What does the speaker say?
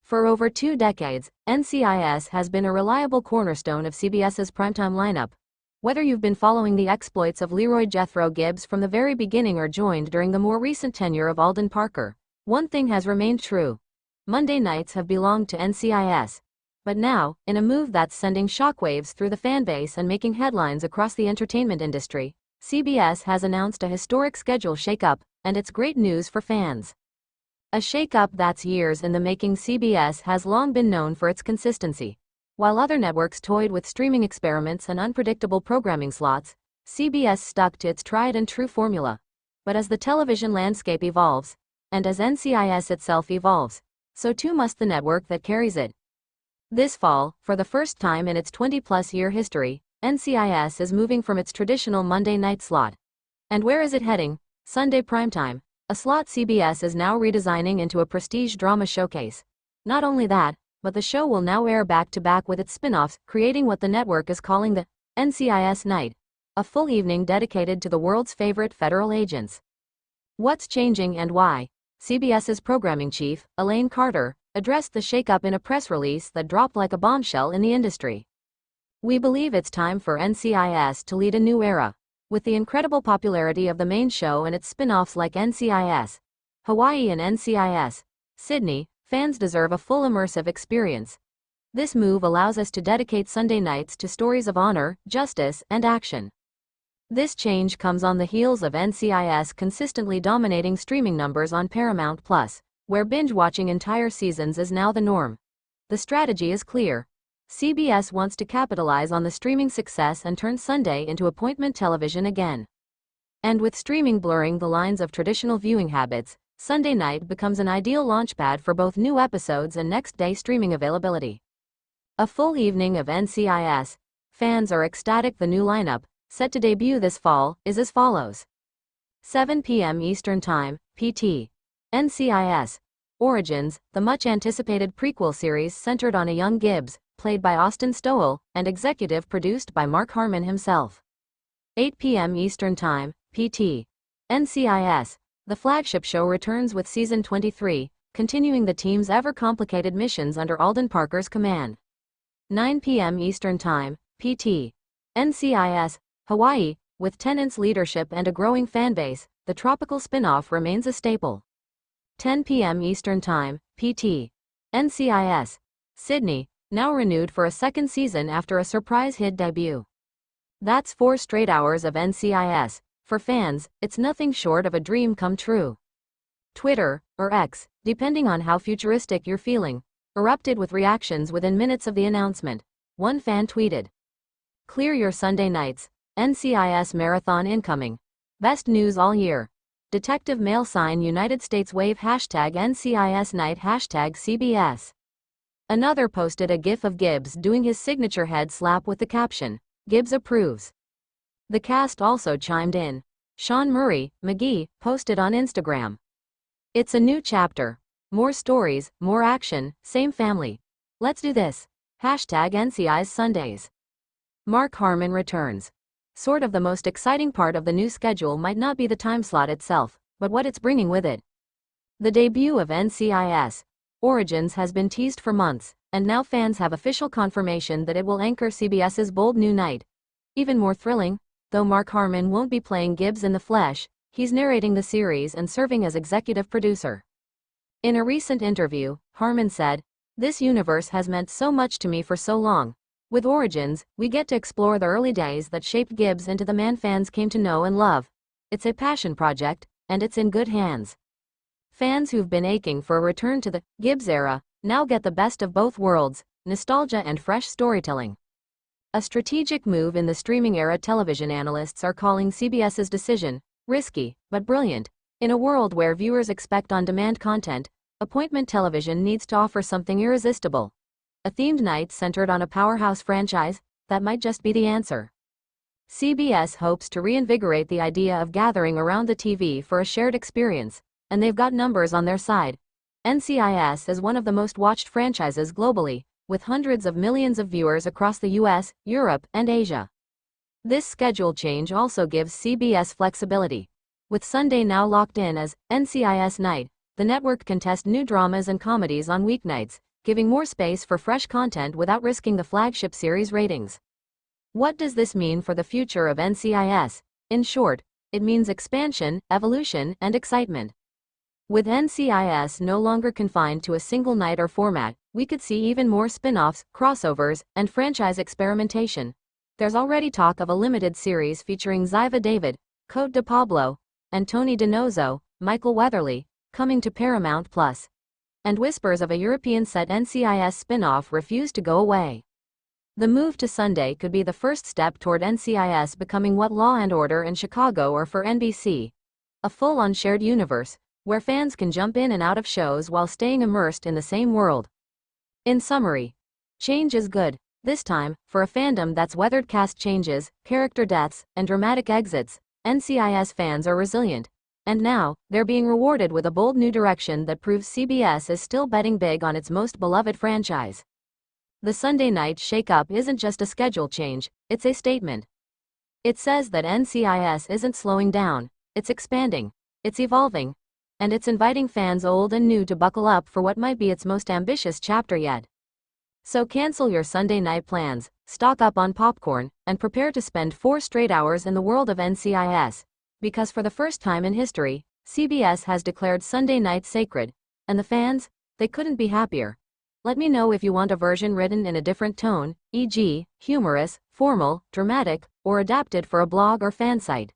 For over 2 decades, NCIS has been a reliable cornerstone of CBS's primetime lineup. Whether you've been following the exploits of Leroy Jethro Gibbs from the very beginning or joined during the more recent tenure of Alden Parker, one thing has remained true. Monday nights have belonged to NCIS. But now, in a move that's sending shockwaves through the fanbase and making headlines across the entertainment industry, CBS has announced a historic schedule shakeup, and it's great news for fans. A shakeup that's years in the making. CBS has long been known for its consistency. While other networks toyed with streaming experiments and unpredictable programming slots, CBS stuck to its tried-and-true formula. But as the television landscape evolves, and as NCIS itself evolves, so too must the network that carries it. This fall, for the first time in its 20-plus-year history, NCIS is moving from its traditional Monday night slot. And where is it heading? Sunday primetime, a slot CBS is now redesigning into a prestige drama showcase. Not only that, but the show will now air back-to-back with its spin-offs, creating what the network is calling the NCIS Night, a full evening dedicated to the world's favorite federal agents. What's changing and why? CBS's programming chief, Elaine Carter, addressed the shakeup in a press release that dropped like a bombshell in the industry. "We believe it's time for NCIS to lead a new era. With the incredible popularity of the main show and its spin-offs like NCIS Hawaii and NCIS Sydney, fans deserve a full immersive experience. This move allows us to dedicate Sunday nights to stories of honor, justice, and action." This change comes on the heels of NCIS consistently dominating streaming numbers on Paramount+, where binge-watching entire seasons is now the norm. The strategy is clear. CBS wants to capitalize on the streaming success and turn Sunday into appointment television again. And with streaming blurring the lines of traditional viewing habits, Sunday night becomes an ideal launchpad for both new episodes and next-day streaming availability. A full evening of NCIS. Fans are ecstatic. The new lineup, set to debut this fall, is as follows. 7 p.m. Eastern Time, PT. NCIS Origins, the much-anticipated prequel series centered on a young Gibbs, played by Austin Stowell, and executive produced by Mark Harmon himself. 8 p.m. Eastern Time, PT. NCIS The flagship show returns with Season 23, continuing the team's ever-complicated missions under Alden Parker's command. 9 p.m. Eastern Time, PT. NCIS Hawaii With Tennant's leadership and a growing fanbase, the tropical spin-off remains a staple. 10 p.m. Eastern Time, PT. NCIS Sydney, now renewed for a second season after a surprise hit debut. That's 4 straight hours of NCIS. For fans, it's nothing short of a dream come true. Twitter, or X, depending on how futuristic you're feeling, erupted with reactions within minutes of the announcement. One fan tweeted, "Clear your Sunday nights. NCIS marathon incoming. Best news all year. Detective mail sign United States wave #NCIS night #CBS." Another posted a gif of Gibbs doing his signature head slap with the caption, "Gibbs approves." The cast also chimed in. Sean Murray, McGee, posted on Instagram, "It's a new chapter. More stories, more action, same family. Let's do this. #NCIS Sundays." Mark Harmon returns. Sort of the most exciting part of the new schedule might not be the time slot itself, but what it's bringing with it. The debut of NCIS Origins has been teased for months, and now fans have official confirmation that it will anchor CBS's bold new night. Even more thrilling, though Mark Harmon won't be playing Gibbs in the flesh, he's narrating the series and serving as executive producer. In a recent interview, Harmon said, "This universe has meant so much to me for so long. With Origins, we get to explore the early days that shaped Gibbs into the man fans came to know and love. It's a passion project, and it's in good hands." Fans who've been aching for a return to the Gibbs era now get the best of both worlds, nostalgia and fresh storytelling. A strategic move in the streaming era. Television analysts are calling CBS's decision risky, but brilliant. In a world where viewers expect on-demand content, appointment television needs to offer something irresistible. A themed night centered on a powerhouse franchise? That might just be the answer. CBS hopes to reinvigorate the idea of gathering around the TV for a shared experience, and they've got numbers on their side. NCIS is one of the most watched franchises globally, with hundreds of millions of viewers across the US, Europe, and Asia. This schedule change also gives CBS flexibility. With Sunday now locked in as NCIS night, the network can test new dramas and comedies on weeknights, giving more space for fresh content without risking the flagship series ratings. What does this mean for the future of NCIS? In short, it means expansion, evolution, and excitement. With NCIS no longer confined to a single night or format, we could see even more spin-offs, crossovers, and franchise experimentation. There's already talk of a limited series featuring Ziva David, Cote de Pablo, and Tony DiNozzo, Michael Weatherly, coming to Paramount+. And whispers of a European-set NCIS spin-off refuse to go away. The move to Sunday could be the first step toward NCIS becoming what Law and Order in Chicago are for NBC. A full-on shared universe, where fans can jump in and out of shows while staying immersed in the same world. In summary, change is good. This time, for a fandom that's weathered cast changes, character deaths, and dramatic exits, NCIS fans are resilient. And now, they're being rewarded with a bold new direction that proves CBS is still betting big on its most beloved franchise. The Sunday night shake-up isn't just a schedule change, it's a statement. It says that NCIS isn't slowing down, it's expanding, it's evolving, and it's inviting fans old and new to buckle up for what might be its most ambitious chapter yet. So cancel your Sunday night plans, stock up on popcorn, and prepare to spend 4 straight hours in the world of NCIS. Because for the first time in history, CBS has declared Sunday night sacred, and the fans, they couldn't be happier. Let me know if you want a version written in a different tone, e.g., humorous, formal, dramatic, or adapted for a blog or fan site.